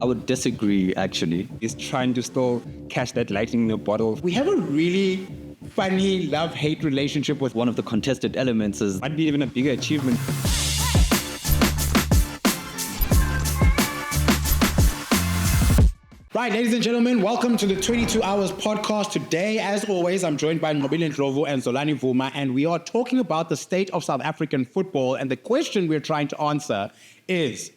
I would disagree, actually. Is trying to still catch that lightning in a bottle. We have a really funny love-hate relationship with One of the contested elements is Might be even a bigger achievement. Right, ladies and gentlemen, welcome to the 22 Hours podcast. Today, as always, I'm joined by Ngobile Ndlovu and Zolani Vuma, and we are talking about the state of South African football. And the question we're trying to answer is,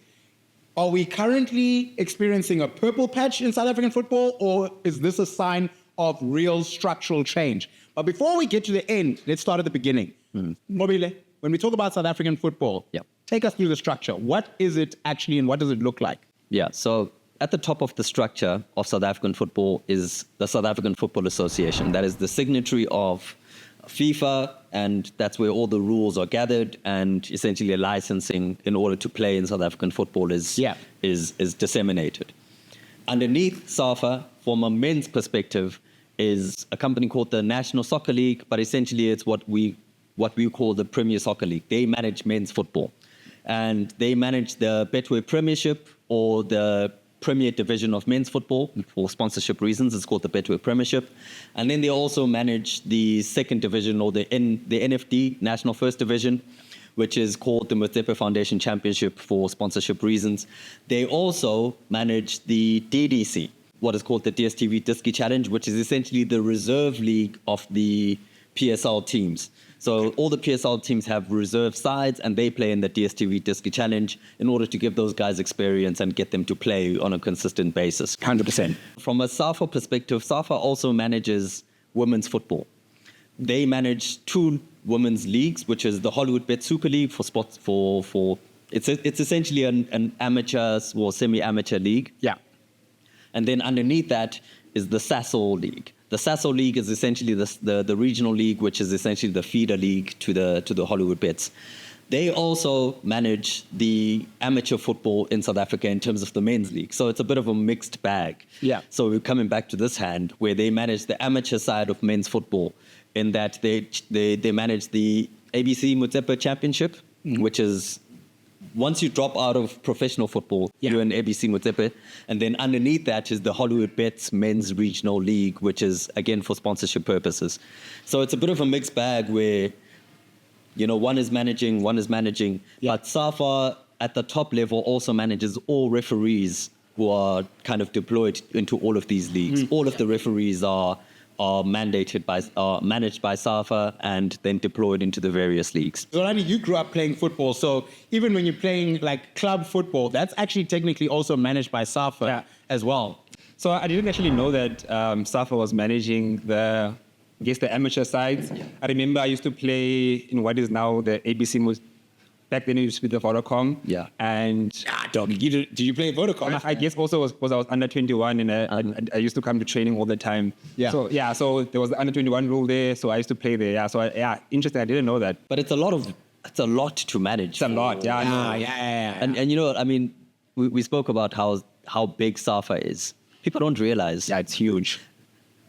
are we currently experiencing a purple patch in South African football, or is this a sign of real structural change? But before we get to the end, let's start at the beginning. Ngobile, when we talk about South African football, take us through the structure. What is it actually, and what does it look like? Yeah, so at the top of the structure of South African football is the South African Football Association. That is the signatory of FIFA, and that's where all the rules are gathered, and essentially a licensing in order to play in South African football is disseminated. Underneath SAFA, from a men's perspective, is a company called the National Soccer League, but essentially it's what we call the Premier Soccer League. They manage men's football, and they manage the Betway Premiership, or the Premier Division of men's football. For sponsorship reasons, it's called the Betway Premiership. And then they also manage the second division, or the NFD, National First Division, which is called the Motsepe Foundation Championship for sponsorship reasons. They also manage the DDC, what is called the DStv Diski Challenge, which is essentially the reserve league of the PSL teams. So all the PSL teams have reserve sides, and they play in the DStv Diski Challenge in order to give those guys experience and get them to play on a consistent basis. 100%. From a SAFA perspective, SAFA also manages women's football. They manage two women's leagues, which is the Hollywood Bet Super League for sports. It's essentially an amateur or semi-amateur league. Yeah. And then underneath that is the Sasol League. The Sasol League is essentially the regional league, which is essentially the feeder league to the Hollywood Bets. They also manage the amateur football in South Africa in terms of the men's league. So it's a bit of a mixed bag. Yeah. So we're coming back to this hand where they manage the amateur side of men's football, in that they manage the ABC Motsepe Championship, which is, once you drop out of professional football, you're in ABC Motsepe. And then underneath that is the Hollywood Bets Men's Regional League, which is, again, for sponsorship purposes. So it's a bit of a mixed bag where, one is managing. But SAFA at the top level also manages all referees who are kind of deployed into all of these leagues. All of the referees are managed by SAFA and then deployed into the various leagues. Zolani, you grew up playing football, so even when you're playing like club football, that's actually technically also managed by SAFA as well. So I didn't actually know that SAFA was managing the amateur sides. I remember I used to play in what is now the ABC. Back then it used to be the Vodacom. Yeah. And Did you play Vodacom? I guess also was I was under 21, and I used to come to training all the time. Yeah. So there was the under 21 rule there, so I used to play there. Yeah. So interesting. I didn't know that. But it's a lot to manage. It's a lot. Yeah. I know. And you know what I mean? We spoke about how big SAFA is. People don't realize. Yeah, it's huge.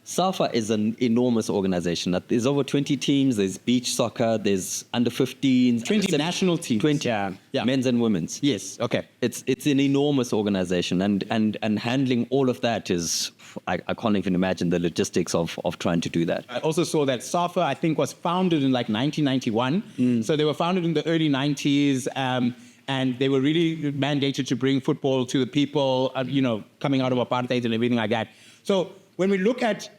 SAFA is an enormous organization. There's over 20 teams. There's beach soccer. There's under 15s. 20 national teams. 20, men's and women's. Yes. Okay. It's an enormous organization, and handling all of that is, I can't even imagine the logistics of trying to do that. I also saw that SAFA, I think, was founded in like 1991. So they were founded in the early 90s. And they were really mandated to bring football to the people, coming out of apartheid and everything like that. So when we look at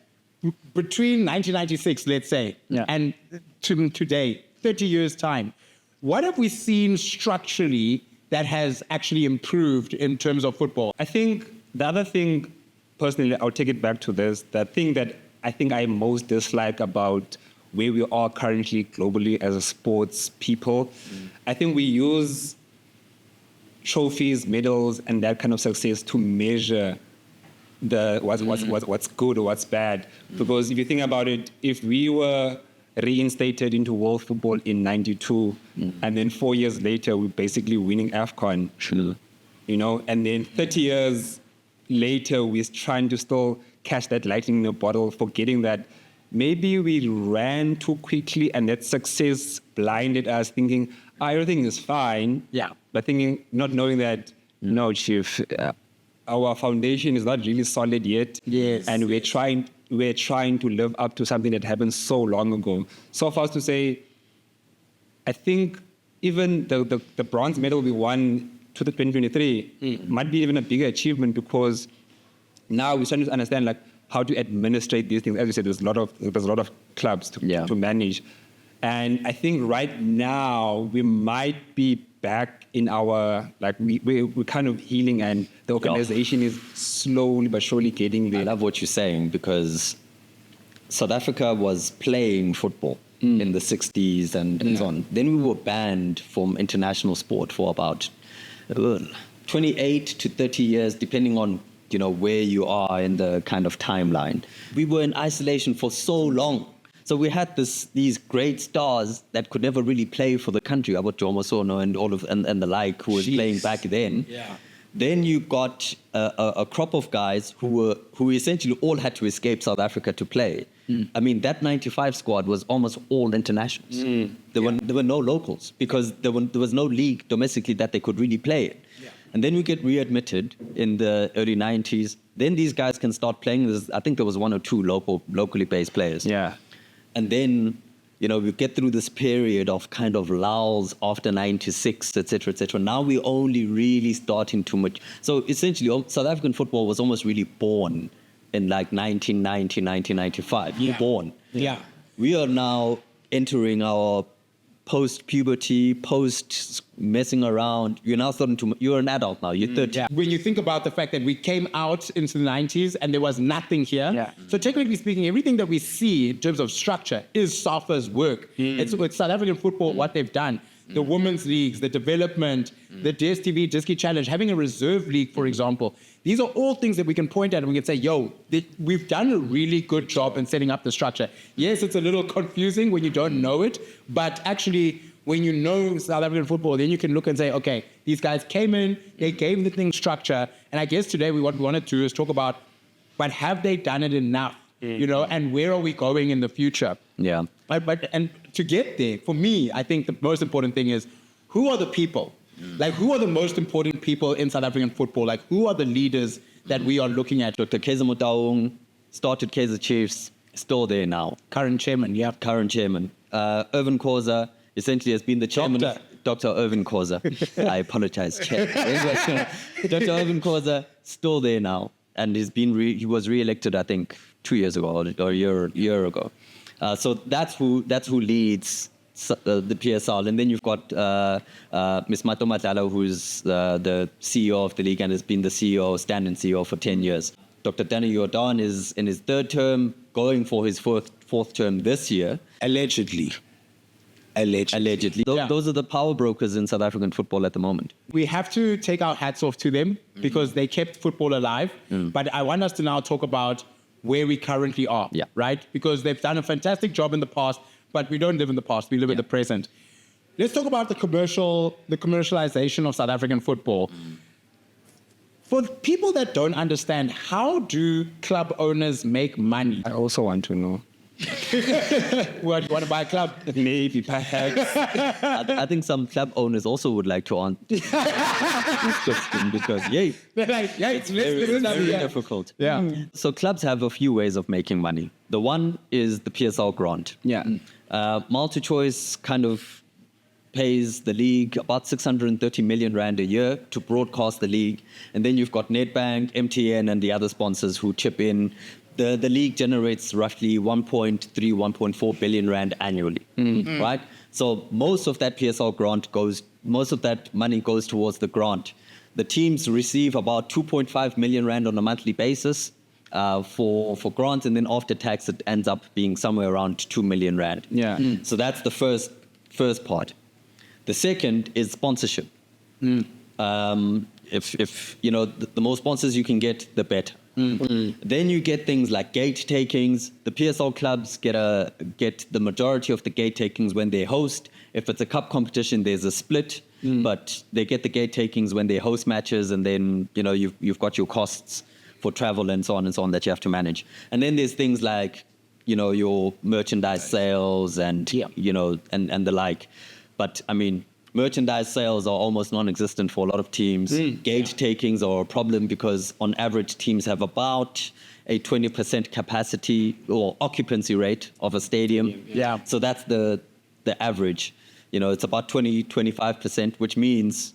between 1996, let's say, and to today, 30 years' time, what have we seen structurally that has actually improved in terms of football? I think the other thing, personally, I'll take it back to this, the thing that I think I most dislike about where we are currently globally as a sports people, I think we use trophies, medals, and that kind of success to measure what's good or what's bad. Because if you think about it, if we were reinstated into world football in 92, and then 4 years later we're basically winning AFCON, and then 30 years later we're trying to still catch that lightning in a bottle, forgetting that maybe we ran too quickly and that success blinded us, thinking everything is fine. Yeah. But not knowing that, no, Chief, our foundation is not really solid yet. Yes. And we're trying to live up to something that happened so long ago. So far as to say, I think even the bronze medal we won to the 2023 might be even a bigger achievement, because now we're starting to understand like how to administrate these things. As you said, there's a lot of clubs to manage. And I think right now we might be back in our, like we're kind of healing, and the organization is slowly but surely getting there. I love what you're saying, because South Africa was playing football in the 60s and so on. Then we were banned from international sport for about 28 to 30 years, depending on where you are in the kind of timeline. We were in isolation for so long. So we had these great stars that could never really play for the country, about Jomo Sono and and the like, who was playing back then. Yeah. Then you got a crop of guys who essentially all had to escape South Africa to play. I mean, that 95 squad was almost all internationals. There were no locals, because there was no league domestically that they could really play in. Yeah. And then we get readmitted in the early 90s. Then these guys can start playing. I think there was one or two locally based players. Yeah. And then, we get through this period of kind of lulls after 96, et cetera, et cetera. Now we're only really starting to much. So essentially, South African football was almost really born in like 1990, 1995. Yeah. Born. Yeah. We are now entering our post-puberty, post-messing around. You're now you're an adult now. You're 30. Yeah. When you think about the fact that we came out into the 90s and there was nothing here. Yeah. So technically speaking, everything that we see in terms of structure is SAFA's work. It's with South African football, what they've done. The women's leagues, the development, the DSTV Diski Challenge, having a reserve league, for example. These are all things that we can point at and we can say, we've done a really good job in setting up the structure. Yes, it's a little confusing when you don't know it, but actually, when you know South African football, then you can look and say, okay, these guys came in, they gave the thing structure, and I guess today what we want to do is talk about, but have they done it enough? And where are we going in the future? Yeah. But to get there, for me, I think the most important thing is, who are the people? Like, who are the most important people in South African football? Like, who are the leaders that we are looking at? Dr. Kaizer Motaung started Kaizer Chiefs, still there now. Current chairman, yeah. Current chairman. Irvin Khoza essentially has been the chairman. Dr. Irvin Khoza. I apologize, Chair. Dr. Irvin Khoza, still there now. And he was re-elected, I think, 2 years ago or a year ago. So that's who leads the PSL. And then you've got Ms. Mato Matlala, who's the CEO of the league and has been the stand-in CEO for 10 years. Dr. Danny Jordan is in his third term, going for his fourth term this year. Allegedly. Those are the power brokers in South African football at the moment. We have to take our hats off to them because they kept football alive. But I want us to now talk about where we currently are, right? Because they've done a fantastic job in the past, but we don't live in the past, we live in the present. Let's talk about the commercialization of South African football. For people that don't understand, how do club owners make money? I also want to know. What, you want to buy a club? Maybe, perhaps. I think some club owners also would like to answer this question because, it's very difficult. Yeah. So clubs have a few ways of making money. The one is the PSL grant. Yeah. MultiChoice kind of pays the league about 630 million rand a year to broadcast the league. And then you've got Nedbank, MTN, and the other sponsors who chip in. The league generates roughly 1.3, 1.4 billion rand annually, right? So most of that PSL grant most of that money goes towards the grant. The teams receive about 2.5 million rand on a monthly basis for grants, and then after tax it ends up being somewhere around 2 million rand. Yeah. So that's the first part. The second is sponsorship. If the more sponsors you can get, the better. Then you get things like gate takings. The PSL clubs get the majority of the gate takings when they host. If it's a cup competition, there's a split, but they get the gate takings when they host matches, and then you've got your costs for travel and so on that you have to manage. And then there's things like your merchandise sales and and the like. But I mean, Merchandise sales are almost non-existent for a lot of teams. Gauge takings are a problem because on average teams have about a 20% capacity or occupancy rate of a stadium. Yeah. So that's the average. It's about 25%, which means,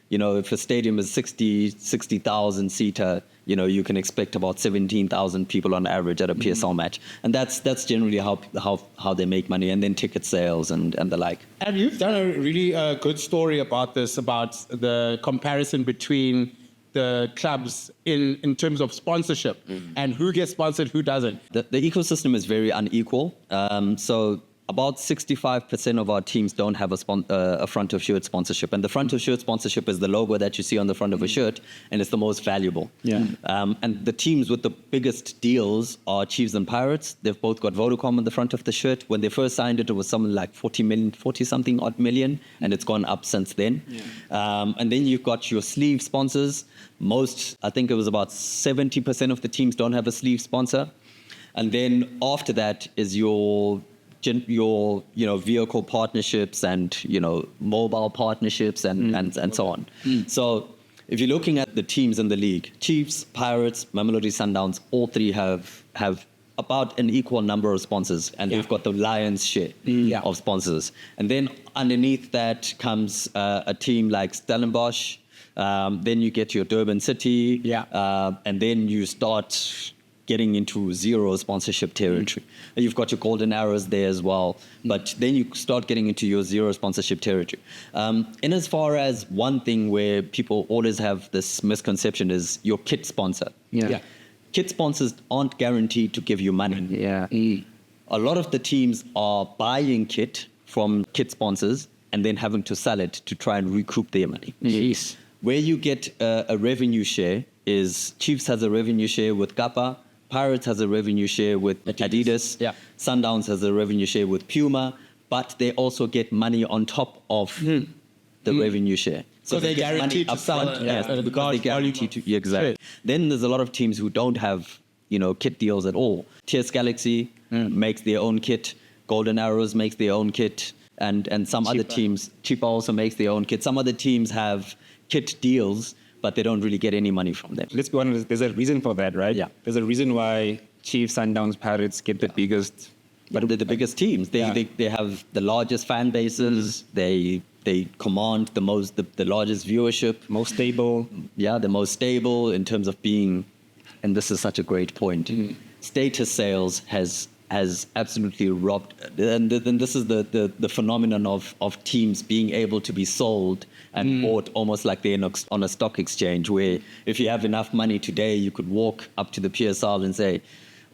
if a stadium is 60,000 seater, you can expect about 17,000 people on average at a PSL match. And that's generally how they make money, and then ticket sales and the like. And you've done a really good story about this, about the comparison between the clubs in terms of sponsorship and who gets sponsored, who doesn't. The ecosystem is very unequal. So about 65% of our teams don't have a front of shirt sponsorship. And the front of shirt sponsorship is the logo that you see on the front of a shirt, and it's the most valuable. Yeah. And the teams with the biggest deals are Chiefs and Pirates. They've both got Vodacom on the front of the shirt. When they first signed it, it was something like 40-something odd million, and it's gone up since then. And then you've got your sleeve sponsors. I think it was about 70% of the teams don't have a sleeve sponsor. And then after that is your vehicle partnerships and mobile partnerships and so on. So if you're looking at the teams in the league, Chiefs, Pirates, Mamelodi Sundowns, all three have about an equal number of sponsors, and they've got the lion's share of sponsors. And then underneath that comes a team like Stellenbosch. Then you get your Durban City, and then you start getting into zero sponsorship territory. You've got your Golden Arrows there as well, but then you start getting into your zero sponsorship territory. In as far as one thing where people always have this misconception is your kit sponsor. Kit sponsors aren't guaranteed to give you money. A lot of the teams are buying kit from kit sponsors and then having to sell it to try and recoup their money. Where you get a revenue share is Chiefs has a revenue share with Kappa, Pirates has a revenue share with Adidas. Sundowns has a revenue share with Puma, but they also get money on top of the revenue share. So they get guaranteed money to sell upfront, it, because they guarantee to, exactly. Then there's a lot of teams who don't have kit deals at all. TS Galaxy makes their own kit. Golden Arrows makes their own kit, and some other teams, Chipa also makes their own kit. Some other teams have kit deals, but they don't really get any money from them. Let's be honest, there's a reason for that, right? There's a reason why Chiefs, Sundowns, Pirates get the biggest. But they're the biggest teams. They have the largest fan bases. They command the largest viewership. Most stable. Yeah, the most stable in terms of being, and this is such a great point. Status sales has absolutely robbed, and this is the phenomenon of teams being able to be sold and bought almost like they're on a stock exchange, where if you have enough money today, you could walk up to the PSL and say,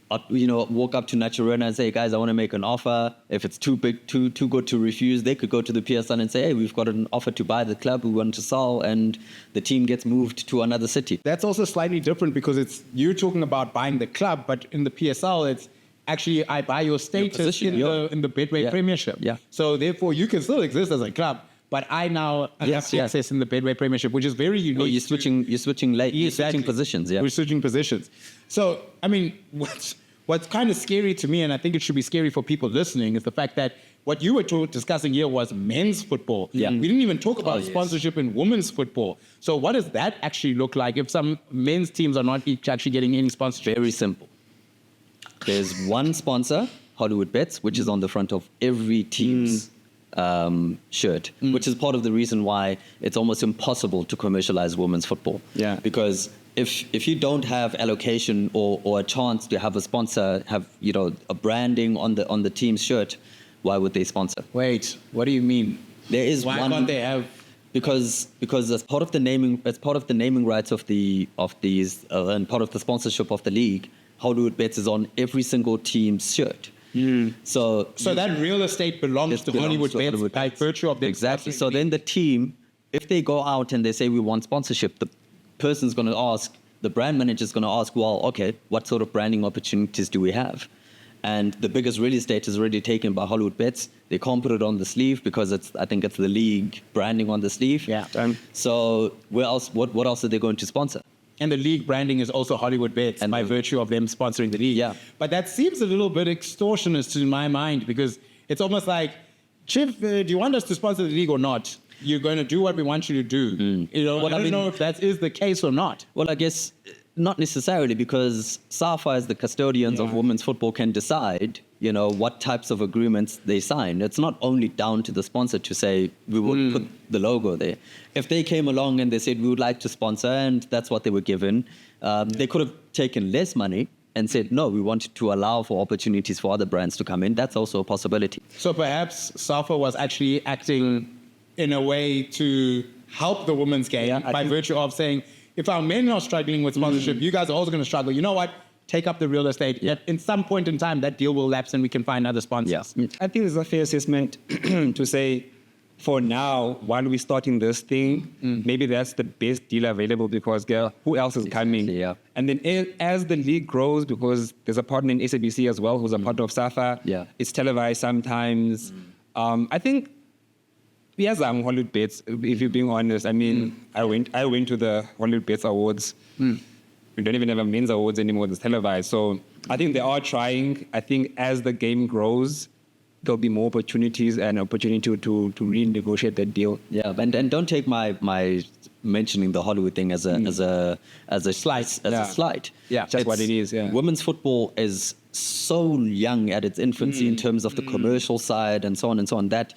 walk up to Naturena and say, guys, I want to make an offer. If it's too big, too good to refuse, they could go to the PSL and say, hey, we've got an offer to buy the club, we want to sell, and the team gets moved to another city. That's also slightly different because you're talking about buying the club, but in the PSL, it's actually I buy your status in the Betway Premiership. So therefore, you can still exist as a club, but I now have access in the Betway Premiership, which is very unique. Oh, you're switching positions. We're switching positions. So, I mean, what's kind of scary to me, and I think it should be scary for people listening, is the fact that what you were discussing here was men's football. We didn't even talk about sponsorship in women's football. So what does that actually look like if some men's teams are not actually getting any sponsorship? Very simple. There's one sponsor, Hollywood Bets, which is on the front of every team's shirt, which is part of the reason why it's almost impossible to commercialize women's football. Because if you don't have allocation or a chance to have a sponsor, have a branding on the team's shirt, why would they sponsor? Wait, what do you mean? There is why one. Can't they have? Because as part of the naming rights of these and part of the sponsorship of the league, Hollywood Bets is on every single team's shirt. So that real estate belongs to Hollywood Bets by virtue of the exactly. So then the team, if they go out and they say we want sponsorship, the person's going to ask, the brand manager's going to ask, well, okay, what sort of branding opportunities do we have? And the biggest real estate is already taken by Hollywood Bets. They can't put it on the sleeve because I think it's the league branding on the sleeve. So where else? What else are they going to sponsor? And the league branding is also Hollywood Bets by virtue of them sponsoring the league. But that seems a little bit extortionist in my mind, because it's almost like, Chief, do you want us to sponsor the league or not? you're going to do what we want you to do. You know, Well, I I don't mean- know if that is the case or not. Well, I guess not necessarily, because SAFA, as the custodians of women's football, can decide, you know, what types of agreements they sign. It's not only down to the sponsor to say, we will put the logo there. If they came along and they said, we would like to sponsor, and that's what they were given, they could have taken less money and said, no, we want to allow for opportunities for other brands to come in. That's also a possibility. So perhaps SAFA was actually acting in a way to help the women's game by virtue of saying, if our men are struggling with sponsorship, you guys are also going to struggle. You know what? Take up the real estate. Yet in some point in time, that deal will lapse and we can find other sponsors. I think it's a fair assessment to say, for now, while we're starting this thing, maybe that's the best deal available, because, girl, who else is coming? Yeah. And then as the league grows, because there's a partner in SABC as well, who's a partner of SAFA, it's televised sometimes. I think, yes, I'm Hollywood Bets, if you're being honest. I mean, I went to the Hollywood Bets Awards. We don't even have a men's awards anymore, it's televised. So I think they are trying. I think as the game grows, there'll be more opportunities and opportunity to renegotiate that deal. Yeah, and don't take my mentioning the Hollywood thing as a slight. A slight. Yeah, just what it is. Yeah. Women's football is so young at its infancy in terms of the commercial side and so on, that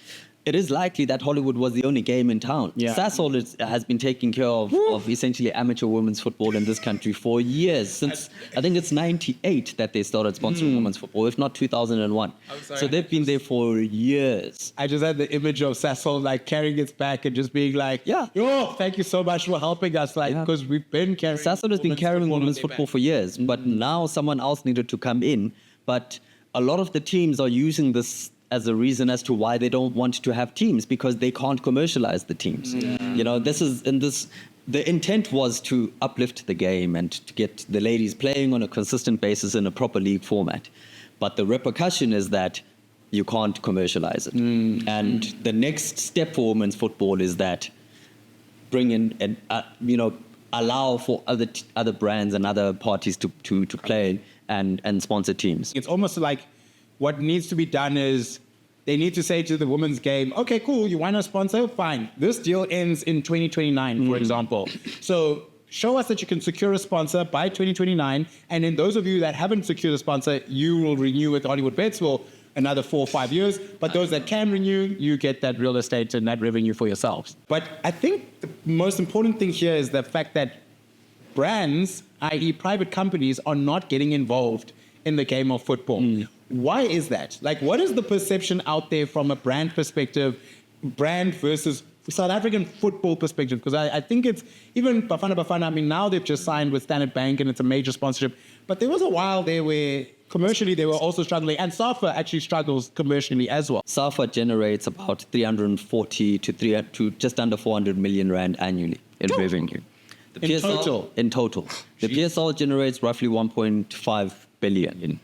it is likely that Hollywood was the only game in town. Yeah. Sasol has been taking care of essentially amateur women's football in this country for years. Since, I think it's 98 that they started sponsoring women's football, if not 2001. So they've been there for years. I just had the image of Sasol like carrying its back and just being like, oh, thank you so much for helping us. Like, because we've been carrying. Sasol has been carrying women's football for years, but now someone else needed to come in. But a lot of the teams are using this as a reason as to why they don't want to have teams, because they can't commercialize the teams. You know, the intent was to uplift the game and to get the ladies playing on a consistent basis in a proper league format. But the repercussion is that you can't commercialize it. And the next step for women's football is that bring in and, allow for other brands and other parties to play and sponsor teams. It's almost like what needs to be done is they need to say to the women's game, okay, cool, you want a sponsor? Fine. This deal ends in 2029, for example. So show us that you can secure a sponsor by 2029. And then those of you that haven't secured a sponsor, you will renew with Hollywood Bets for another 4 or 5 years. But those that can renew, you get that real estate and that revenue for yourselves. But I think the most important thing here is the fact that brands, i.e. private companies, are not getting involved in the game of football. Why is that? Like, what is the perception out there from a brand perspective, brand versus South African football perspective? Because I think it's even Bafana, I mean, now they've just signed with Standard Bank and it's a major sponsorship. But there was a while there where commercially they were also struggling, and SAFA actually struggles commercially as well. SAFA generates about 340 to just under 400 million rand annually in revenue. The In total? In total. The PSL generates roughly 1.5 billion.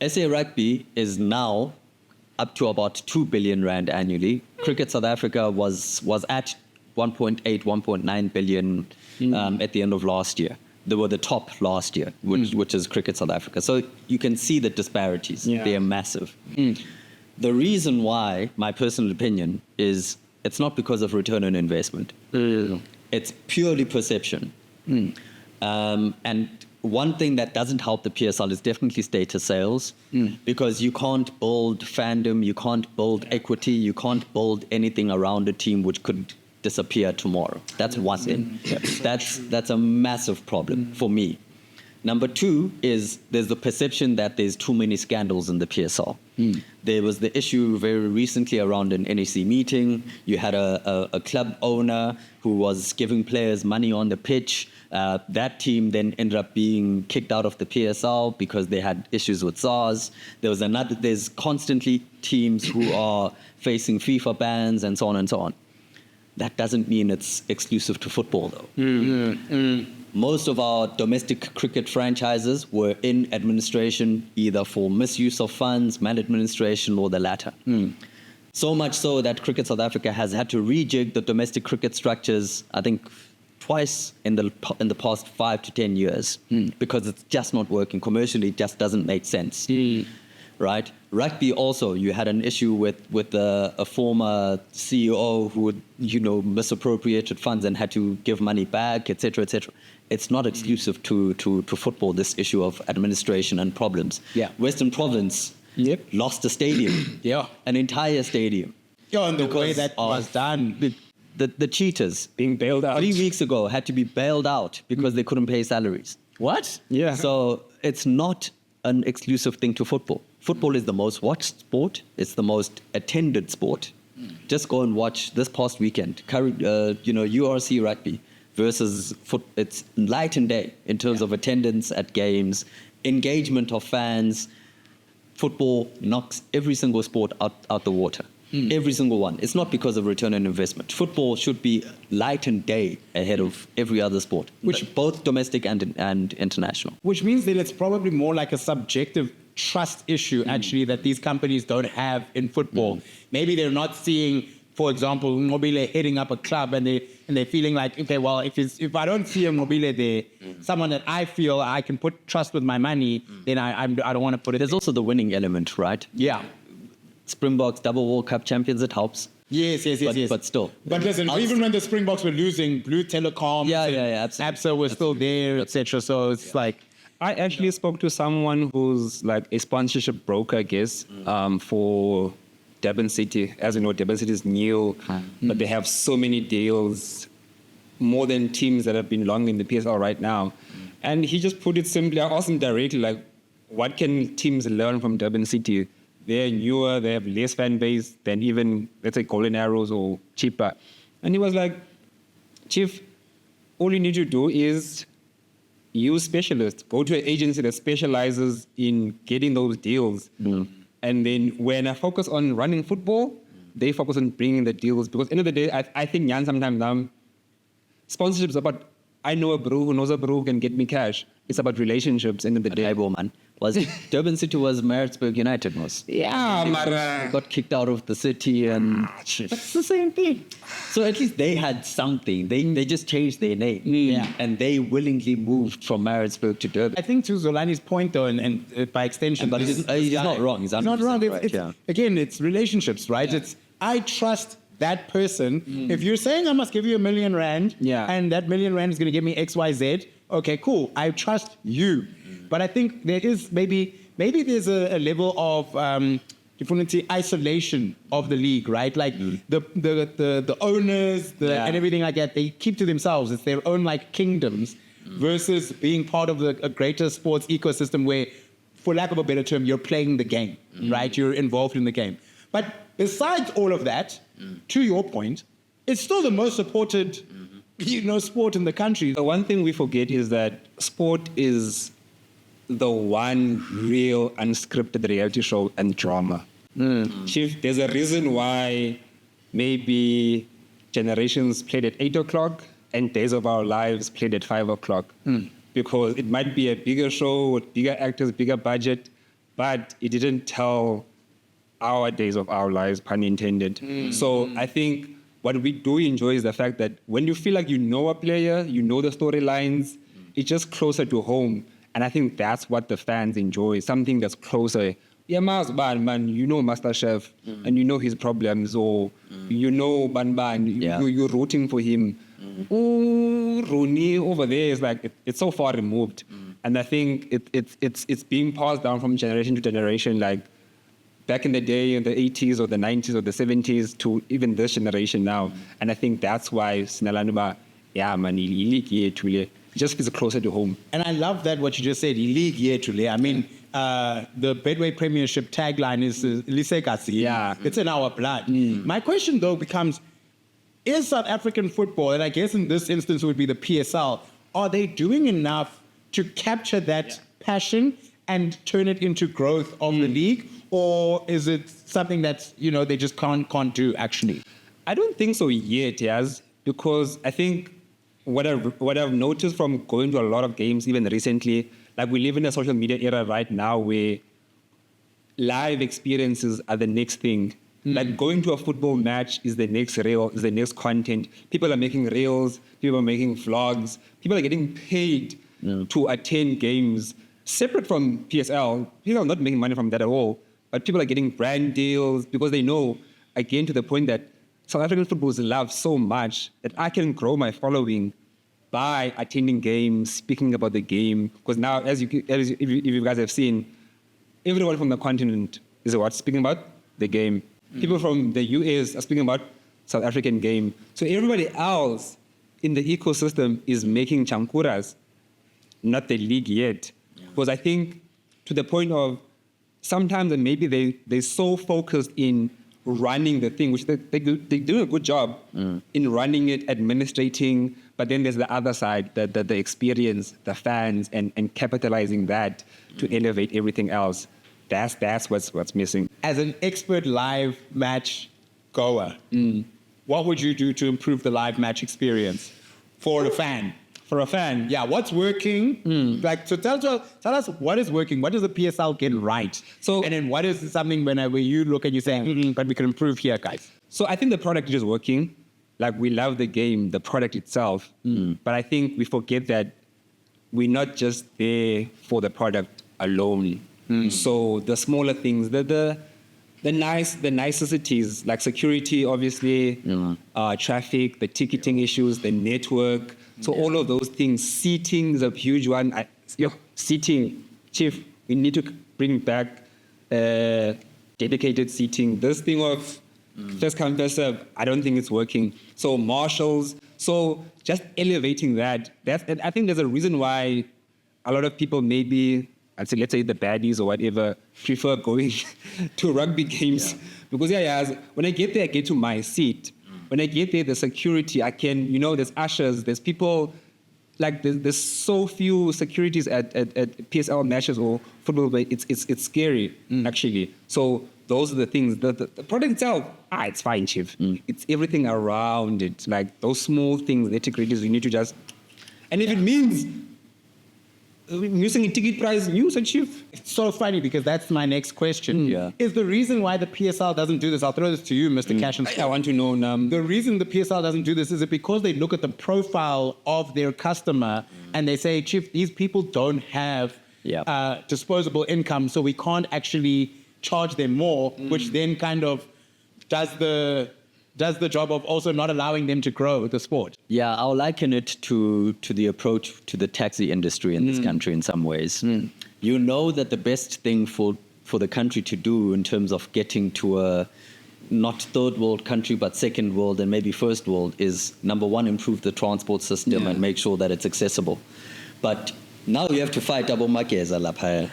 SA Rugby is now up to about 2 billion rand annually. Cricket South Africa was at 1.8, 1.9 billion at the end of last year. They were the top last year, which is Cricket South Africa. So you can see the disparities. They are massive. The reason why, my personal opinion, is it's not because of return on investment. It's purely perception. And one thing that doesn't help the PSL is definitely status sales, because you can't build fandom, you can't build equity, you can't build anything around a team which could disappear tomorrow. That's one thing. That's a massive problem for me. Number two is there's the perception that there's too many scandals in the PSL. There was the issue very recently around an NEC meeting. You had a club owner who was giving players money on the pitch. That team then ended up being kicked out of the PSL because they had issues with SARS. There's constantly teams who are facing FIFA bans and so on and so on. That doesn't mean it's exclusive to football, though. Most of our domestic cricket franchises were in administration either for misuse of funds, maladministration, or the latter. So much so that Cricket South Africa has had to rejig the domestic cricket structures, I think, twice in the past 5 to 10 years, because it's just not working commercially. It just doesn't make sense. right? Rugby also, you had an issue with a former CEO who would, misappropriated funds and had to give money back, etc., etc. It's not exclusive to football, this issue of administration and problems. Yeah. Western Province lost a stadium, an entire stadium. Yeah, and the way because that of was done. The cheaters Being bailed out. 3 weeks ago had to be bailed out because they couldn't pay salaries. What? Yeah. So it's not an exclusive thing to football. Football is the most watched sport. It's the most attended sport. Just go and watch this past weekend, URC rugby versus foot. It's night and day in terms of attendance at games, engagement of fans. Football knocks every single sport out the water. Every single one. It's not because of return on investment. Football should be light and day ahead of every other sport, both domestic and international. Which means that it's probably more like a subjective trust issue, actually, that these companies don't have in football. Maybe they're not seeing, for example, Mobile heading up a club, and they're feeling like, okay, well, if I don't see a Mobile there, someone that I feel I can put trust with my money, then I don't want to put it. There's also the winning element, right? Yeah. Springboks double World Cup champions, it helps. Yes. But still. But listen, even when the Springboks were losing, Blue Telecom, absolutely. ABSA was still there, etc. So it's like, I actually spoke to someone who's like a sponsorship broker, I guess, for Durban City. As you know, Durban City is new, but they have so many deals, more than teams that have been long in the PSL right now. And he just put it simply, I asked him directly, like, what can teams learn from Durban City? They're newer, they have less fan base than even, let's say, Golden Arrows or Chippa. And he was like, Chief, all you need to do is use specialists. Go to an agency that specializes in getting those deals. And then when I focus on running football, they focus on bringing the deals. Because at the end of the day, I think, Jan, sometimes sponsorships are about, I know a bro who knows a bro who can get me cash. It's about relationships, end of the day. Man. Durban City was Maritzburg United, was. Yeah, They got kicked out of the city, and that's the same thing. So at least they had something. They just changed their name. And they willingly moved from Maritzburg to Durban. I think to Zolani's point, though, and by extension, But he's not wrong. He's not wrong. right, Again, it's relationships, right? It's I trust that person. If you're saying I must give you R1 million, and that R1 million is going to give me X, Y, Z, okay, cool. I trust you. But I think there is maybe there's a level of isolation of the league, right? Like the owners and everything like that, they keep to themselves. It's their own like kingdoms versus being part of a greater sports ecosystem where, for lack of a better term, you're playing the game, right? You're involved in the game. But besides all of that, to your point, it's still the most supported sport in the country. The one thing we forget is that sport is the one real unscripted reality show and drama. Chief, there's a reason why maybe Generations played at 8 o'clock and Days of Our Lives played at 5 o'clock. Because it might be a bigger show with bigger actors, bigger budget, but it didn't tell our Days of Our Lives, pun intended. So I think what we do enjoy is the fact that when you feel like you know a player, you know the storylines, it's just closer to home. And I think that's what the fans enjoy, something that's closer. Yeah, man, you know MasterChef, and you know his problems, or you know Ban, you're rooting for him. Ooh, Rooney over there is like, it's so far removed. And I think it's being passed down from generation to generation, like back in the day, in the 80s or the 90s or the 70s, to even this generation now. And I think that's why Sinalanuma, just feels closer to home. And I love that what you just said, league yetually. I mean, the Betway Premiership tagline is Lisekasi. Yeah. It's in our blood. My question, though, becomes, is South African football, and I guess in this instance would be the PSL, are they doing enough to capture that passion and turn it into growth of the league? Or is it something that, they just can't do, actually? I don't think so yet, Yaz, because I think what I've noticed from going to a lot of games, even recently, like we live in a social media era right now where live experiences are the next thing. Like going to a football match is the next reel, is the next content. People are making reels, people are making vlogs, people are getting paid to attend games separate from PSL. People are not making money from that at all. but people are getting brand deals because they know, again, to the point that South African football is loved so much that I can grow my following by attending games, speaking about the game. Because now, if you guys have seen, everyone from the continent is speaking about the game. People from the US are speaking about South African game. So everybody else in the ecosystem is making chankuras, not the league yet. Because I think to the point of sometimes maybe they're so focused in running the thing, which they do a good job in running it, administrating, but then there's the other side, the experience, the fans, and capitalizing that to elevate everything else. That's what's missing. As an expert live match goer, what would you do to improve the live match experience for a fan? For a fan, Yeah, what's working? So tell us what is working. What does the PSL get right? So- and then what is something whenever you look and you say, but we can improve here, guys. So I think the product is just working. Like, we love the game, the product itself. But I think we forget that we're not just there for the product alone. So the smaller things, the niceties, like security, obviously, traffic, the ticketing issues, the network. So all of those things. Seating is a huge one. Seating, Chief, we need to bring back dedicated seating. This thing of first come, first serve, I don't think it's working. So marshals, so just elevating that. I think there's a reason why a lot of people maybe, let's say the baddies or whatever, prefer going to rugby games. Because when I get there, I get to my seat. When I get there, the security, I can, there's ushers, there's people, like there's so few securities at PSL matches or football, but it's scary, actually. So those are the things. The product itself, it's fine, Chief. It's everything around it, like those small things, the nitty-gritties, you need to just, and if it means using a ticket price, use it, Chief. It's so funny because that's my next question. Is the reason why the PSL doesn't do this, I'll throw this to you, Mr. Cash and I want to know, the reason the PSL doesn't do this is it because they look at the profile of their customer and they say, Chief, these people don't have disposable income, so we can't actually charge them more, which then kind of does the job of also not allowing them to grow the sport. Yeah, I'll liken it to the approach to the taxi industry in this country in some ways. You know that the best thing for the country to do in terms of getting to a not third world country, but second world and maybe first world is, number one, improve the transport system and make sure that it's accessible. But now you have to fight double makeza lapha.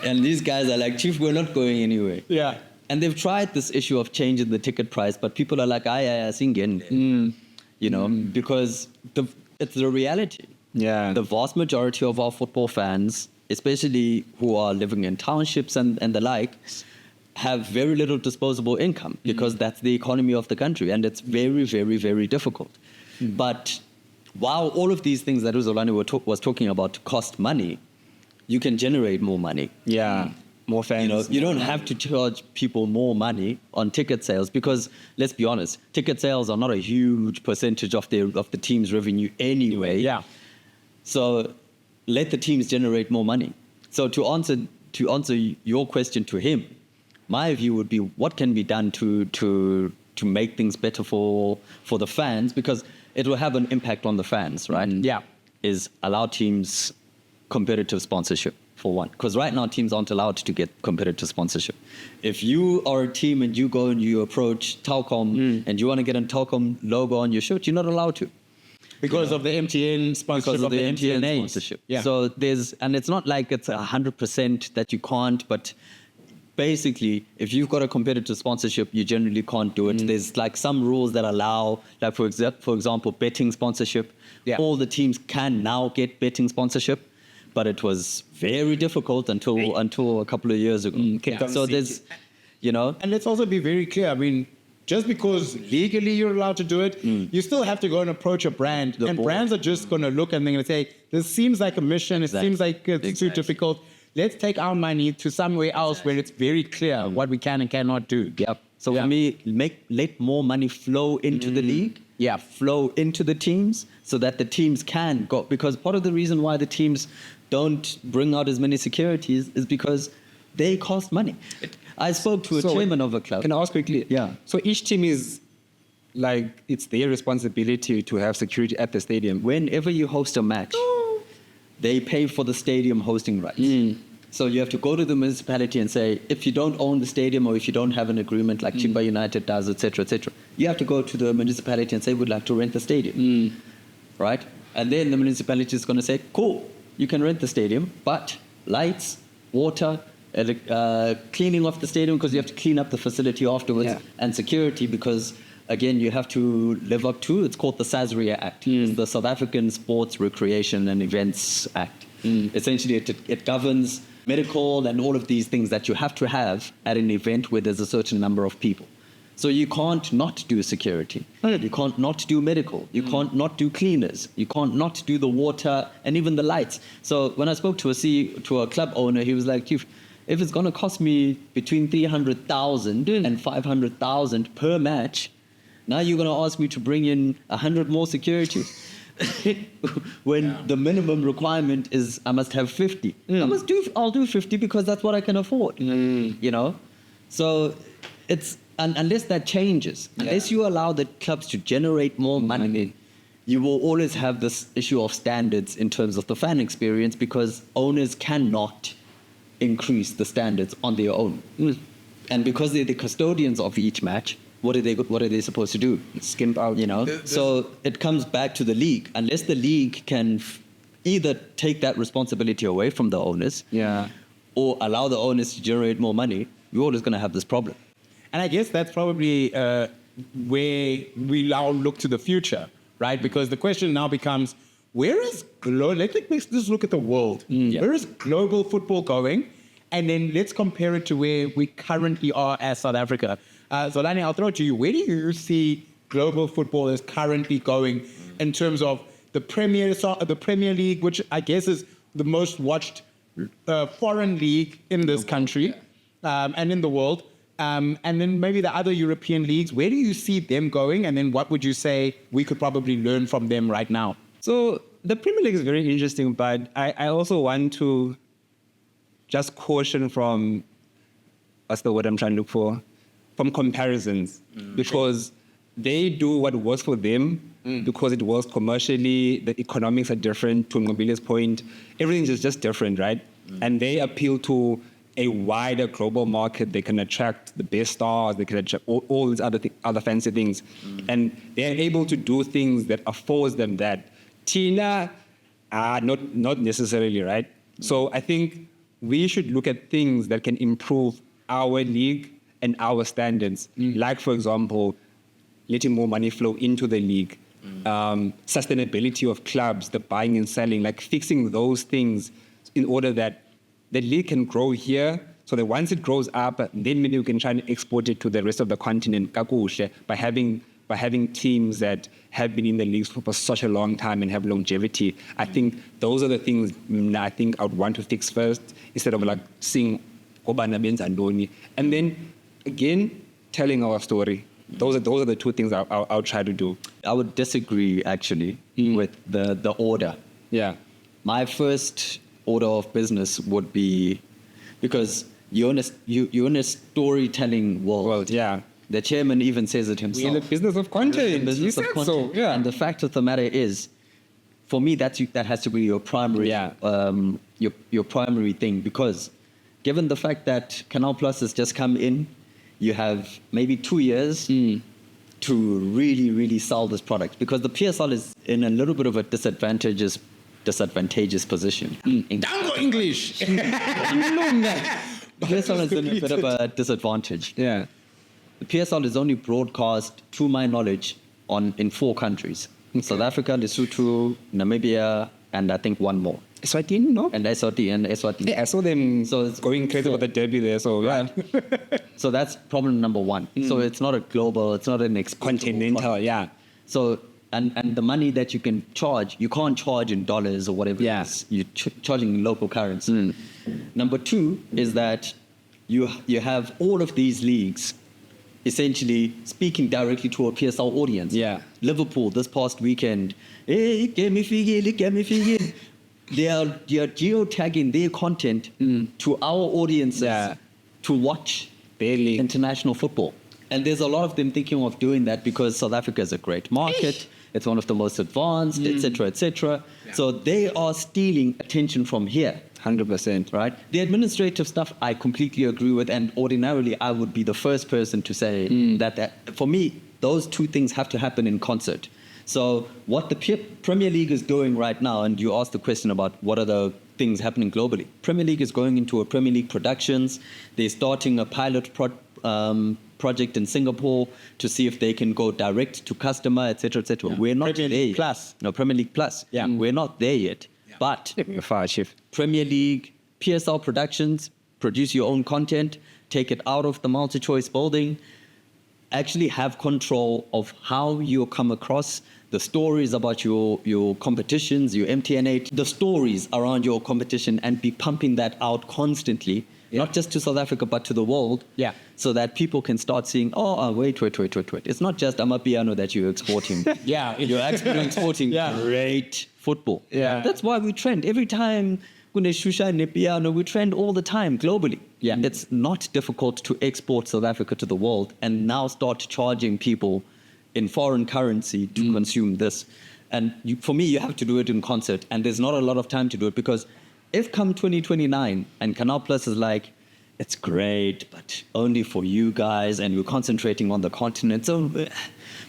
And these guys are like, Chief, we're not going anywhere. Yeah. And they've tried this issue of changing the ticket price, but people are like, singen, because it's the reality. Yeah. The vast majority of our football fans, especially who are living in townships and the like, have very little disposable income because that's the economy of the country, and it's very, very, very difficult. But while all of these things that Uzolani was talking about cost money, you can generate more money. Yeah. More fans. You don't have to charge people more money on ticket sales because, let's be honest, ticket sales are not a huge percentage of the team's revenue anyway. Yeah. So let the teams generate more money. So to answer your question to him, my view would be what can be done to make things better for the fans, because it will have an impact on the fans, right? Yeah. Is allow teams competitive sponsorship, for one. Because right now, teams aren't allowed to get competitive sponsorship. If you are a team and you go and you approach Telkom and you want to get a Telkom logo on your shirt, you're not allowed to. Because of the MTN sponsorship Because of the MTN names. sponsorship. Yeah. So and it's not like it's 100% that you can't, but basically, if you've got a competitive sponsorship, you generally can't do it. There's like some rules that allow, like for example, betting sponsorship. Yeah. All the teams can now get betting sponsorship, but it was very difficult until a couple of years ago. So there's, And let's also be very clear. I mean, just because legally you're allowed to do it, you still have to go and approach a brand. Brands are just going to look and they're going to say, this seems like a mission. It seems like it's too difficult. Let's take our money to somewhere else where it's very clear what we can and cannot do. Yep. So for me, let more money flow into the league. Yeah, flow into the teams so that the teams can go. Because part of the reason why the teams don't bring out as many securities is because they cost money. I spoke to a chairman of a club. Can I ask quickly? Yeah. So each team is like, it's their responsibility to have security at the stadium. Whenever you host a match, they pay for the stadium hosting rights. So you have to go to the municipality and say, if you don't own the stadium or if you don't have an agreement like Chimba United does, etc., you have to go to the municipality and say, we'd like to rent the stadium. Right? And then the municipality is going to say, cool, you can rent the stadium, but lights, water, cleaning off the stadium because you have to clean up the facility afterwards, and security because, again, you have to live up to, it's called the SASRIA Act. It's the South African Sports, Recreation and Events Act. Essentially, it governs medical and all of these things that you have to have at an event where there's a certain number of people. So you can't not do security. You can't not do medical. You can't not do cleaners. You can't not do the water and even the lights. So when I spoke to a club owner, he was like, Chief, if it's going to cost me between 300,000 and 500,000 per match, now you're going to ask me to bring in 100 more security when the minimum requirement is I must have 50. I'll do 50 because that's what I can afford. You know, so it's unless that changes, unless you allow the clubs to generate more money, you will always have this issue of standards in terms of the fan experience because owners cannot increase the standards on their own, and because they're the custodians of each match. What are they supposed to do? Skimp out, you know? So it comes back to the league. Unless the league can either take that responsibility away from the owners or allow the owners to generate more money, we're always going to have this problem. And I guess that's probably where we now look to the future, right? Because the question now becomes, where is let's just look at the world. Where is global football going? And then let's compare it to where we currently are as South Africa. Zolani, I'll throw it to you. Where do you see global football is currently going in terms of the Premier League, which I guess is the most watched foreign league in this country and in the world, and then maybe the other European leagues? Where do you see them going? And then what would you say we could probably learn from them right now? So the Premier League is very interesting, but I also want to just caution from, what's the word I'm trying to look for? From comparisons, because they do what works for them because it works commercially, the economics are different, to Ngobile's point, everything is just different, right? And they appeal to a wider global market. They can attract the best stars, they can attract all these other fancy things. And they're able to do things that affords them that. Tina, not necessarily, right? So I think we should look at things that can improve our league and our standards, like, for example, letting more money flow into the league, sustainability of clubs, the buying and selling, like fixing those things in order that the league can grow here, so that once it grows up, then maybe we can try and export it to the rest of the continent by having teams that have been in the leagues for such a long time and have longevity. I think those are the things I think I would want to fix first, instead of like seeing Kobana Benz and Doni. And then, again, telling our story. Those are the two things I'll try to do. I would disagree, actually, with the order. Yeah. My first order of business would be, because you're in a storytelling world. Yeah. The chairman even says it himself. We're in the business of content. Business You of said content. so. Yeah. And the fact of the matter is, for me, that has to be your primary, your primary thing, because given the fact that Canal Plus has just come in, you have maybe 2 years to really, really sell this product, because the PSL is in a little bit of a disadvantageous position. Dango English. The PSL is in a bit of a disadvantage. Yeah. The PSL is only broadcast, to my knowledge, in 4 countries: South Africa, Lesotho, Namibia, and I think one more. Eswatini, no? And Eswatini. Yeah, I saw them So it's going crazy about the derby there. So yeah, So that's problem number 1. So it's not a global, it's not an continental. product. Yeah. So and the money that you can charge, you can't charge in dollars or whatever. Yeah. It is. You're charging in local currency. Number 2 is that you have all of these leagues essentially speaking directly to a PSL audience. Yeah. Liverpool this past weekend, hey, get me figure. they are geotagging their content to our audiences to watch Barely. international football. And there's a lot of them thinking of doing that because South Africa is a great market. It's one of the most advanced, etc., etc. So they are stealing attention from here. 100%. Right? The administrative stuff I completely agree with, and ordinarily I would be the first person to say that for me, those two things have to happen in concert. So what the Premier League is doing right now, and you asked the question about what are the things happening globally. Premier League is going into a Premier League Productions. They're starting a pilot project in Singapore to see if they can go direct to customer, etc., etc. We're not Premier there League yet. Plus. No, Premier League Plus. Yeah. We're not there yet. But Far shift. Premier League, PSL Productions, produce your own content, take it out of the multi-choice building, actually have control of how you come across the stories about your competitions, your MTN8, the stories around your competition, and be pumping that out constantly, not just to South Africa, but to the world, so that people can start seeing, wait. It's not just Amapiano that you're exporting. You're exporting great football. That's why we trend. Every time Shusha Nepiano, we trend all the time globally. It's not difficult to export South Africa to the world and now start charging people in foreign currency to consume this. And for me, you have to do it in concert. And there's not a lot of time to do it because if come 2029 and Canal Plus is like, it's great, but only for you guys, and we're concentrating on the continent, so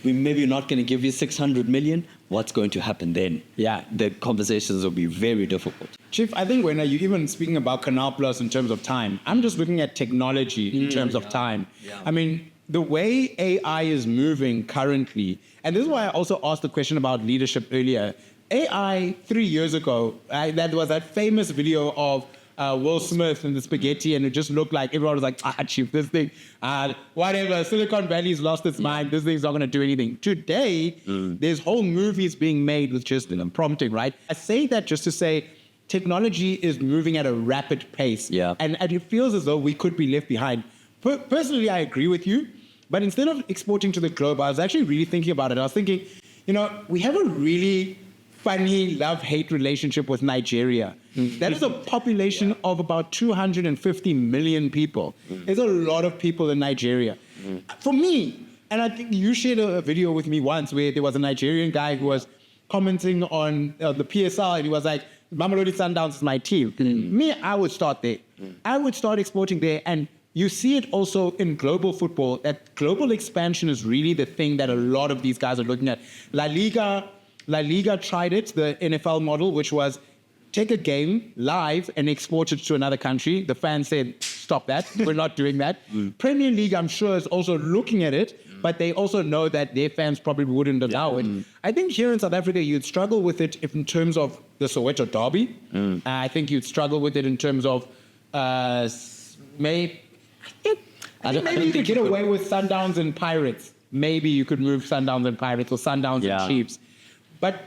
we're maybe not going to give you 600 million, what's going to happen then? The conversations will be very difficult. Chief, I think when you're even speaking about Canal Plus in terms of time, I'm just looking at technology in terms of time. I mean, the way AI is moving currently, and this is why I also asked the question about leadership earlier. AI 3 years ago, that was that famous video of Will Smith and the spaghetti, and it just looked like everyone was like, Chief, this thing, whatever, Silicon Valley's lost its mind, this thing's not going to do anything. Today, there's whole movies being made with just prompting, right? I say that just to say technology is moving at a rapid pace, and it feels as though we could be left behind. Personally, I agree with you, but instead of exporting to the globe, I was actually really thinking about it. I was thinking, we have a really funny love-hate relationship with Nigeria. That is a population of about 250 million people. There's a lot of people in Nigeria. For me, and I think you shared a video with me once where there was a Nigerian guy who was commenting on the PSL, and he was like, Mamelodi Sundowns is my team. Me, I would start there. I would start exporting there, and you see it also in global football, that global expansion is really the thing that a lot of these guys are looking at. La Liga tried it, the NFL model, which was take a game live and export it to another country. The fans said, stop that. We're not doing that. Premier League, I'm sure, is also looking at it, but they also know that their fans probably wouldn't allow it. I think here in South Africa, you'd struggle with it in terms of the Soweto Derby. I think you'd struggle with it in terms of maybe you could get away with Sundowns and Pirates. Maybe you could move Sundowns and Pirates or Sundowns and Chiefs. But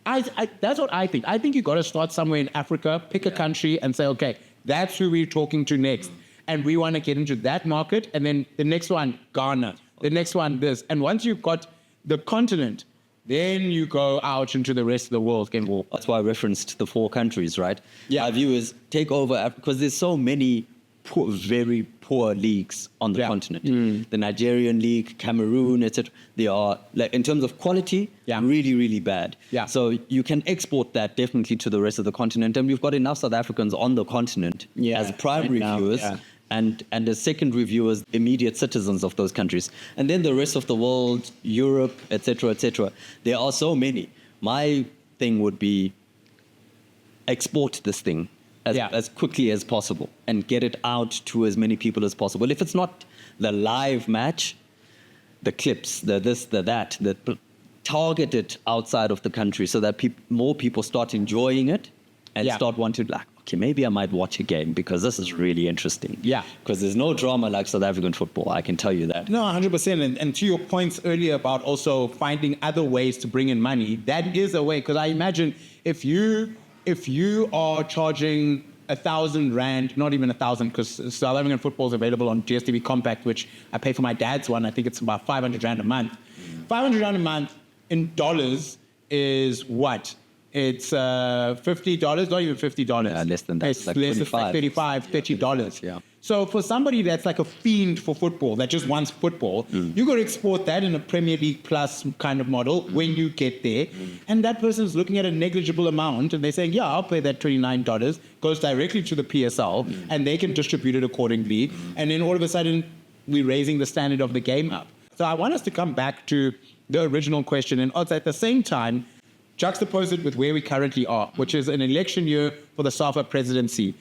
that's what I think. I think you got to start somewhere in Africa, pick a country and say, okay, that's who we're talking to next. And we want to get into that market. And then the next one, Ghana. The next one, this. And once you've got the continent, then you go out into the rest of the world. That's why I referenced the 4 countries, right? My view is take over Africa, because there's so many very poor leagues on the continent. The Nigerian league, Cameroon, etc. They are, like, in terms of quality, really, really bad. So you can export that definitely to the rest of the continent. And we've got enough South Africans on the continent as primary viewers and as secondary viewers, immediate citizens of those countries. And then the rest of the world, Europe, etc., etc. There are so many. My thing would be export this thing as quickly as possible and get it out to as many people as possible. If it's not the live match, the clips, the this, the that, target it outside of the country so that more people start enjoying it and start wanting to, okay, maybe I might watch a game because this is really interesting. Because there's no drama like South African football, I can tell you that. No, 100%. And to your points earlier about also finding other ways to bring in money, that is a way. Because I imagine if you are charging 1,000 rand, not even 1,000, because South African football is available on DStv Compact, which I pay for my dad's one. I think it's about 500 rand a month. 500 rand a month in dollars is what? It's $50, not even $50. Less than that. It's Like less, it's like $35, $30. Yeah. So for somebody that's like a fiend for football, that just wants football, you got to export that in a Premier League plus kind of model when you get there. And that person's looking at a negligible amount and they're saying, yeah, I'll pay that $29, goes directly to the PSL and they can distribute it accordingly. And then all of a sudden, we're raising the standard of the game up. So I want us to come back to the original question and also at the same time, juxtapose it with where we currently are, which is an election year for the SAFA presidency.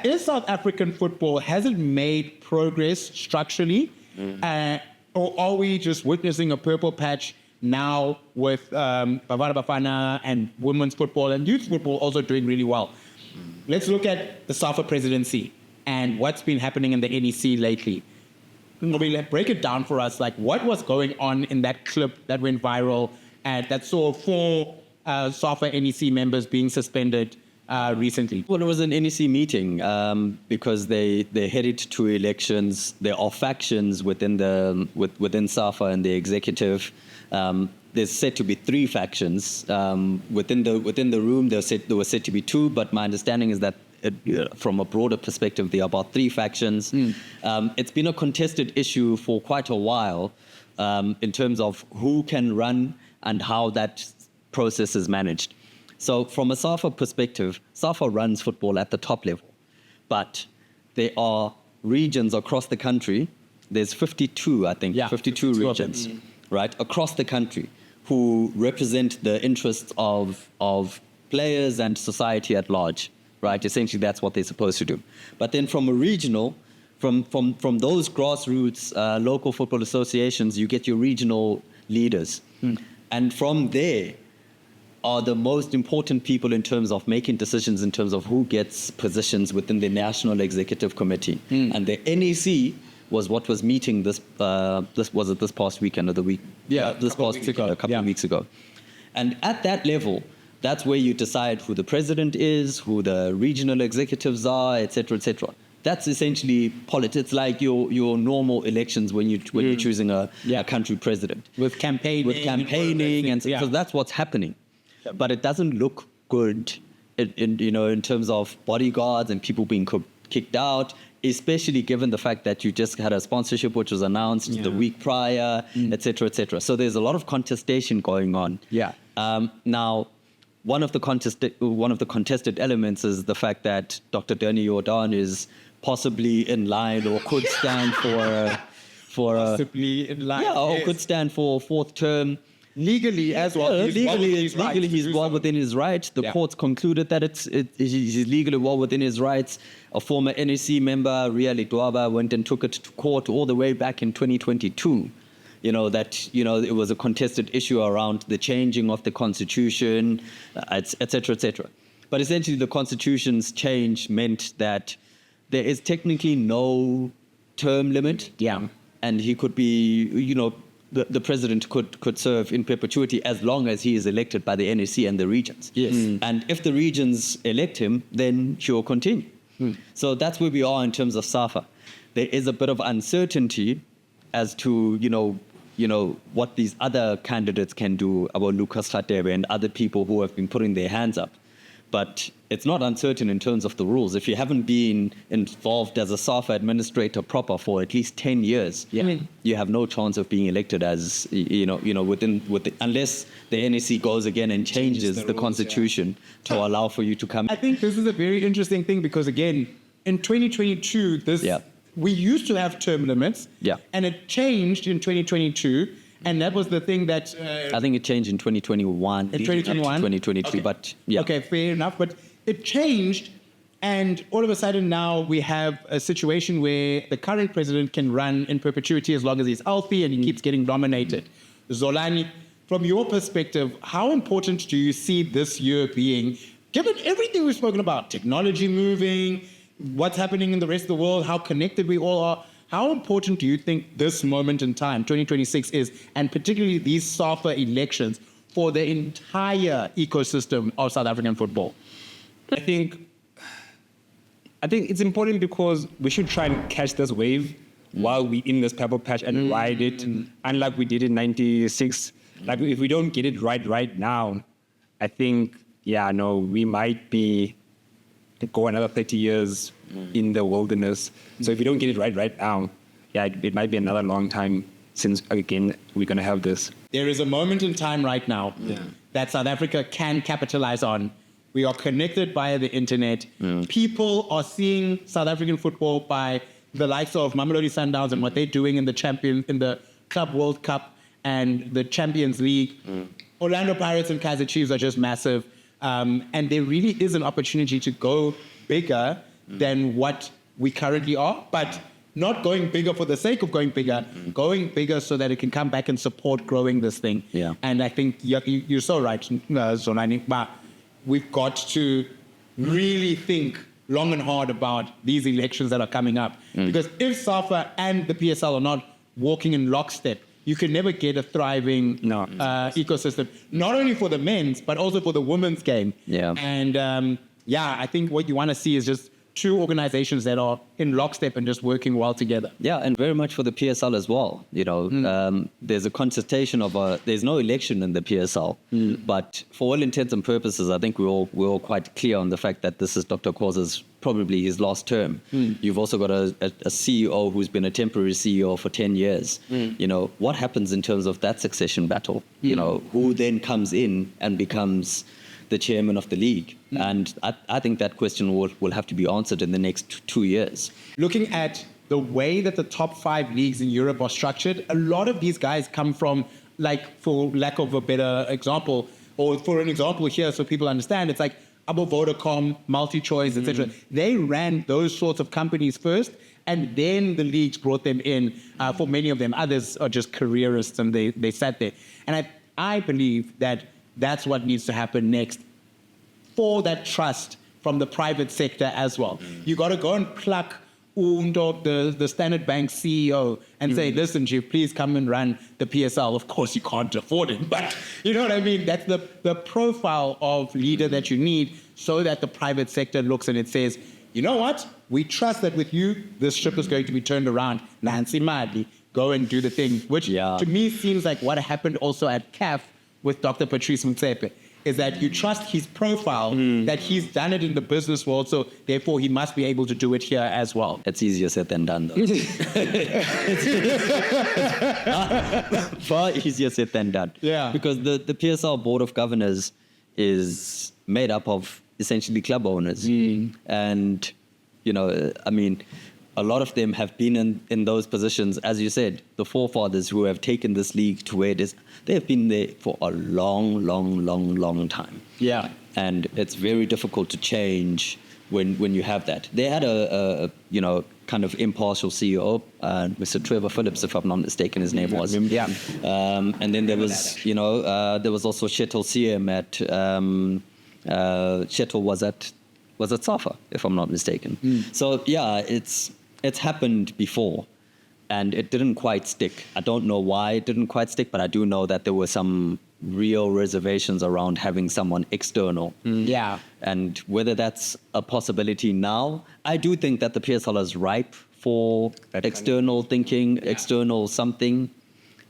Is South African football, has it made progress structurally? Or are we just witnessing a purple patch now with Bafana and women's football and youth football also doing really well? Let's look at the SAFA presidency and what's been happening in the NEC lately. Break it down for us, like what was going on in that clip that went viral and that saw 4 SAFA NEC members being suspended recently? Well, it was an NEC meeting because they're headed to elections. There are factions within SAFA and the executive. There's said to be 3 factions within the room. There were said to be 2, but my understanding is that from a broader perspective, there are about 3 factions. It's been a contested issue for quite a while in terms of who can run and how that process is managed. So from a SAFA perspective, SAFA runs football at the top level, but there are regions across the country. There's 52, I think, 52 regions, right, across the country who represent the interests of players and society at large, right? Essentially, that's what they're supposed to do. But then from a regional, from those grassroots local football associations, you get your regional leaders. And from there are the most important people in terms of making decisions in terms of who gets positions within the National Executive Committee. And the NEC was what was meeting this past weekend or the week? Yeah, a couple of weeks ago. And at that level, that's where you decide who the president is, who the regional executives are, et cetera, et cetera. That's essentially politics, like your normal elections when you're choosing a country president. With campaigning. And so that's what's happening. But it doesn't look good in terms of bodyguards and people being kicked out, especially given the fact that you just had a sponsorship which was announced the week prior, et cetera, et cetera. So there's a lot of contestation going on. Now, one of the contested elements is the fact that Dr. Danny Jordan is possibly in line or could stand could stand for a 4th term. Legally as well. Legally, he's well within his rights. The courts concluded that he's legally well within his rights. A former NEC member, Ria Lidwaba, went and took it to court all the way back in 2022. It was a contested issue around the changing of the constitution, et cetera, et cetera. But essentially, the constitution's change meant that there is technically no term limit. And he could be, the president could serve in perpetuity as long as he is elected by the NEC and the regions. And if the regions elect him, then he will continue. So that's where we are in terms of SAFA. There is a bit of uncertainty as to, what these other candidates can do, about Lucas Radebe and other people who have been putting their hands up. But it's not uncertain in terms of the rules. If you haven't been involved as a SAFA administrator proper for at least 10 years, you have no chance of being elected as, unless the NEC goes again and changes the constitution to allow for you to come. I think this is a very interesting thing because, again, in 2022, we used to have term limits, and it changed in 2022. And that was the thing that... I think it changed in 2021. In 2021? 2023, but Okay, fair enough. But it changed, and all of a sudden now we have a situation where the current president can run in perpetuity as long as he's healthy and he keeps getting nominated. Zolani, from your perspective, how important do you see this year being, given everything we've spoken about, technology moving, what's happening in the rest of the world, how connected we all are? How important do you think this moment in time, 2026, is, and particularly these SAFA elections, for the entire ecosystem of South African football? I think it's important because we should try and catch this wave while we're in this purple patch and ride it, unlike we did in '96. Like, if we don't get it right now, I think, we might go another 30 years in the wilderness. So if we don't get it right now, it might be another long time since, again, we're going to have this. There is a moment in time right now that South Africa can capitalize on. We are connected via the internet. People are seeing South African football by the likes of Mamelodi Sundowns and what they're doing in the Club World Cup and the Champions League. Orlando Pirates and Kaizer Chiefs are just massive. And there really is an opportunity to go bigger than what we currently are, but not going bigger for the sake of going bigger, going bigger so that it can come back and support growing this thing. Yeah. And I think you're so right, Zonani, but we've got to really think long and hard about these elections that are coming up. Because if SAFA and the PSL are not walking in lockstep, you can never get a thriving ecosystem, not only for the men's, but also for the women's game. Yeah. And I think what you want to see is just two organizations that are in lockstep and just working well together. Yeah, and very much for the PSL as well. There's a contestation of there's no election in the PSL, but for all intents and purposes, I think we're all quite clear on the fact that this is Dr. Khoza's probably his last term. You've also got a CEO who's been a temporary CEO for 10 years. What happens in terms of that succession battle? Who then comes in and becomes the chairman of the league? And I think that question will have to be answered in the next 2 years. Looking at the way that the top 5 leagues in Europe are structured, a lot of these guys come from, like, for lack of a better example, or for an example here so people understand, it's like Abo Vodacom, MultiChoice, etc. They ran those sorts of companies first, and then the leagues brought them in. For many of them, others are just careerists, and they sat there. And I believe that that's what needs to happen next for that trust from the private sector as well. You got to go and pluck the Standard Bank CEO and say, listen, Chief, please come and run the PSL. Of course, you can't afford it, but you know what I mean? That's the profile of leader that you need so that the private sector looks and it says, you know what? We trust that with you, this ship is going to be turned around. Nancy Madly, go and do the thing, which to me seems like what happened also at CAF with Dr. Patrice Motsepe, is that you trust his profile, that he's done it in the business world, so therefore he must be able to do it here as well. It's easier said than done, though. Far easier said than done. Yeah. Because the PSL Board of Governors is made up of essentially club owners. And, a lot of them have been in those positions, as you said, the forefathers who have taken this league to where it is. They have been there for a long, long, long, long time. Yeah. And it's very difficult to change when you have that. They had a kind of impartial CEO, Mr. Trevor Phillips, if I'm not mistaken, his name was. Yeah. And then there was, there was also Shetel Siem at, Shetel was at SAFA, if I'm not mistaken. So yeah, it's happened before, and it didn't quite stick. I don't know why it didn't quite stick, but I do know that there were some real reservations around having someone external. Yeah. And whether that's a possibility now, I do think that the PSL is ripe for external thinking, external something,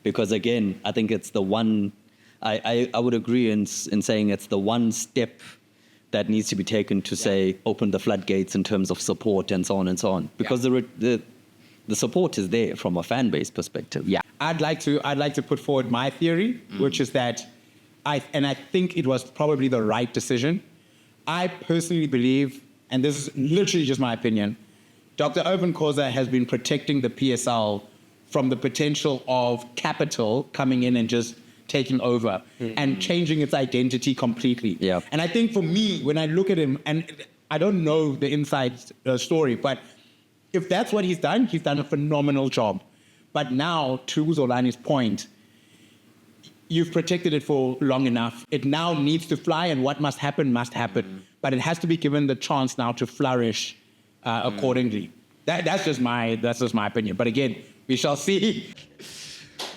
because again, I think it's the one, I would agree in saying it's the one step that needs to be taken to say open the floodgates in terms of support and so on and so on, because the support is there from a fan base perspective. Yeah, I'd like to put forward my theory, which is that I think it was probably the right decision. I personally believe, and this is literally just my opinion, Dr. Owen Khoza has been protecting the PSL from the potential of capital coming in and just taking over and changing its identity completely. Yeah. And I think for me, when I look at him, and I don't know the inside story, but if that's what he's done a phenomenal job. But now, to Zolani's point, you've protected it for long enough. It now needs to fly, and what must happen must happen. But it has to be given the chance now to flourish accordingly. That's just my opinion. But again, we shall see.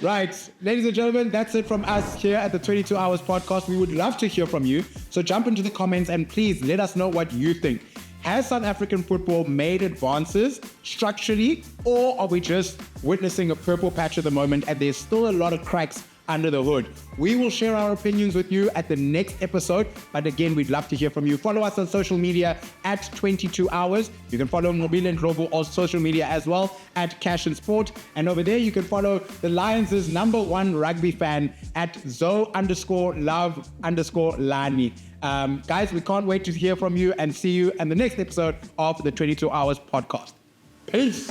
Right, ladies and gentlemen, that's it from us here at the 22 Hours Podcast. We would love to hear from you. So jump into the comments and please let us know what you think. Has South African football made advances structurally, or are we just witnessing a purple patch at the moment and there's still a lot of cracks under the hood. We will share our opinions with you at the next episode. But again, we'd love to hear from you. Follow us on social media at 22 Hours. You can follow Mobile and Robo on social media as well at Cash and Sport. And over there, you can follow the Lions' #1 rugby fan at Zo_love_Lani. Guys, we can't wait to hear from you and see you in the next episode of the 22 Hours podcast. Peace.